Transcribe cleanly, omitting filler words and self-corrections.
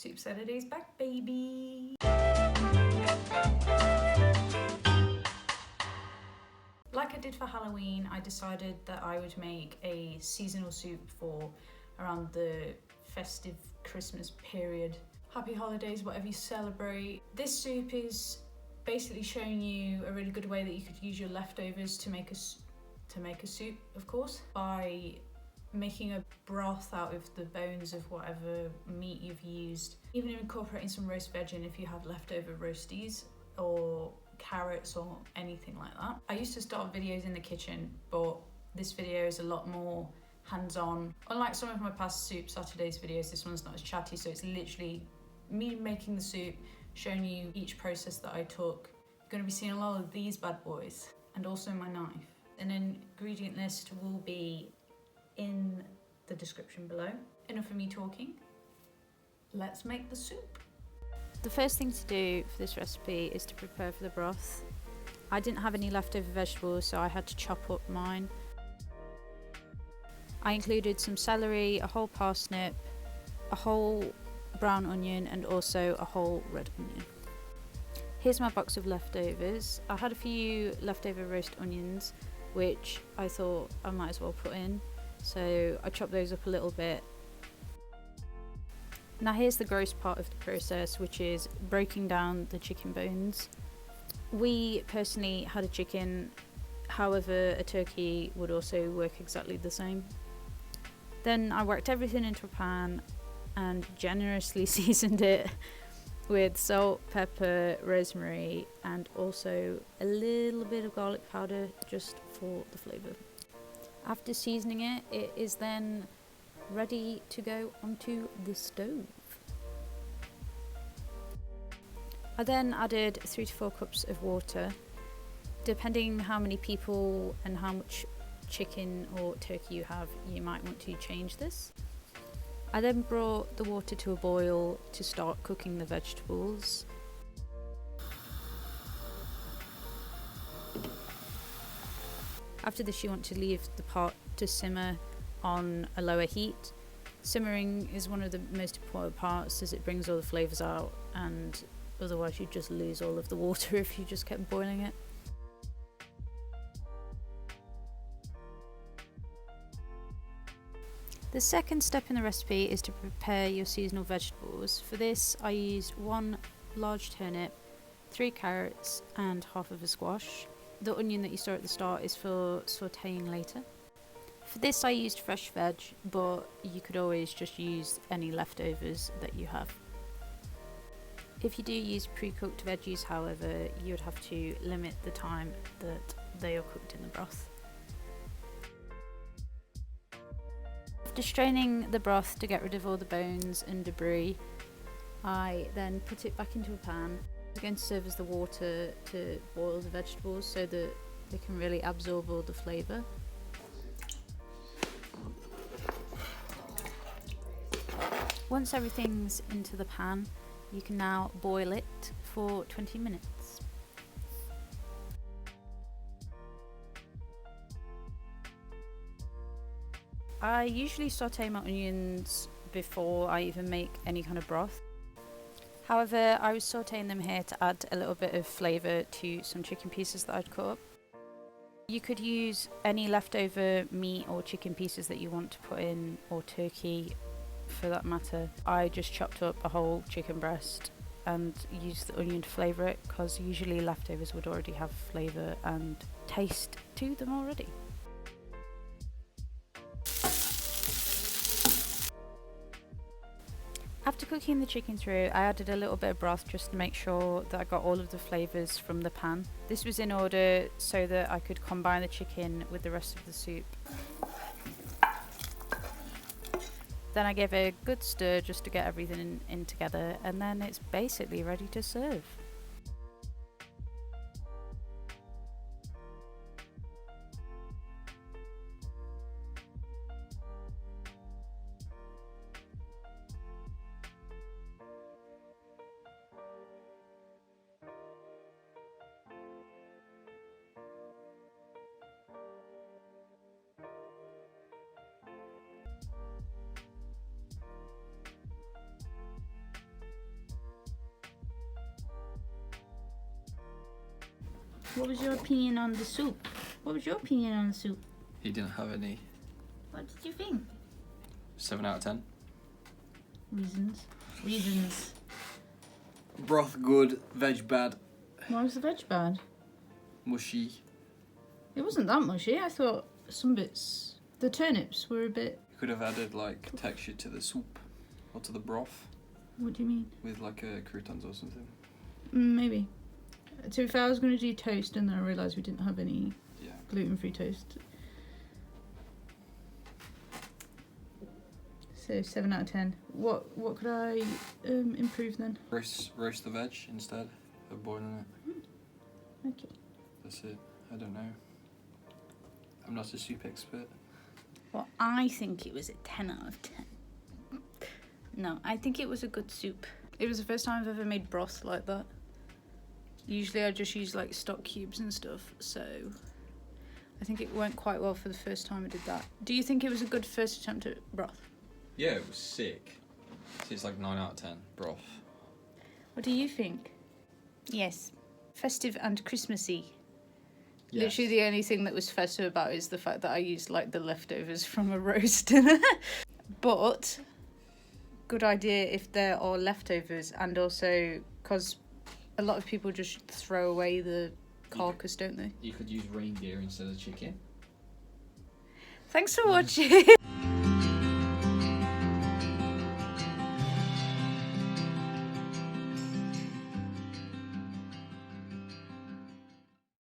Soup Saturday's back, baby! Like I did for Halloween, I decided that I would make a seasonal soup for around the festive Christmas period. Happy holidays, whatever you celebrate. This soup is basically showing you a really good way that you could use your leftovers to make a soup, of course, by making a broth out of the bones of whatever meat you've used. Even incorporating some roast veg in if you have leftover roasties or carrots or anything like that. I used to start videos in the kitchen, but this video is a lot more hands-on. Unlike some of my past Soup Saturdays videos, this one's not as chatty, so it's literally me making the soup, showing you each process that I took. You're going to be seeing a lot of these bad boys, and also my knife. An ingredient list will be in the description below. Enough of me talking, let's make the soup. The first thing to do for this recipe is to prepare for the broth. I didn't have any leftover vegetables, so I had to chop up mine. I included some celery, a whole parsnip, a whole brown onion, and also a whole red onion. Here's my box of leftovers. I had a few leftover roast onions, which I thought I might as well put in. So I chopped those up a little bit. Now here's the gross part of the process, which is breaking down the chicken bones. We personally had a chicken, however a turkey would also work exactly the same. Then I worked everything into a pan and generously seasoned it with salt, pepper, rosemary, and also a little bit of garlic powder just for the flavour. After seasoning it, it is then ready to go onto the stove. I then added 3 to 4 cups of water. Depending how many people and how much chicken or turkey you have, you might want to change this. I then brought the water to a boil to start cooking the vegetables. After this, you want to leave the pot to simmer on a lower heat. Simmering is one of the most important parts as it brings all the flavours out, and otherwise you'd just lose all of the water if you just kept boiling it. The second step in the recipe is to prepare your seasonal vegetables. For this I used 1 large turnip, 3 carrots and half of a squash. The onion that you saw at the start is for sautéing later. For this I used fresh veg, but you could always just use any leftovers that you have. If you do use pre-cooked veggies, however, you would have to limit the time that they are cooked in the broth. After straining the broth to get rid of all the bones and debris, I then put it back into a pan. It's going to serve as the water to boil the vegetables so that they can really absorb all the flavour. Once everything's into the pan, you can now boil it for 20 minutes. I usually saute my onions before I even make any kind of broth. However, I was sauteing them here to add a little bit of flavour to some chicken pieces that I'd cut up. You could use any leftover meat or chicken pieces that you want to put in, or turkey for that matter. I just chopped up a whole chicken breast and used the onion to flavour it, because usually leftovers would already have flavour and taste to them already. After cooking the chicken through, I added a little bit of broth just to make sure that I got all of the flavours from the pan. This was in order so that I could combine the chicken with the rest of the soup. Then I gave it a good stir just to get everything in together, and then it's basically ready to serve. What was your opinion on the soup? What was your opinion on the soup? He didn't have any. What did you think? 7 out of 10. Reasons. Broth good, veg bad. Why was the veg bad? Mushy. It wasn't that mushy. I thought some bits... The turnips were a bit... You could have added like texture to the soup or to the broth What do you mean? with like croutons or something. Maybe. To be fair, I was going to do toast and then I realised we didn't have any Yeah. gluten-free toast. So 7 out of 10. What could I improve then? Roast the veg instead of boiling it. Okay. That's it. I don't know. I'm not a soup expert. Well, I think it was a 10 out of 10. No, I think it was a good soup. It was the first time I've ever made broth like that. Usually I just use like stock cubes and stuff, so I think it went quite well for the first time I did that. Do you think it was a good first attempt at broth? Yeah, it was sick. It's like 9 out of 10. Broth. What do you think? Yes. Festive and Christmassy. Yes. Literally the only thing that was festive about it is the fact that I used like the leftovers from a roast. But good idea if there are leftovers, and also because a lot of people just throw away the carcass, don't they? You could use reindeer instead of chicken. Thanks for watching.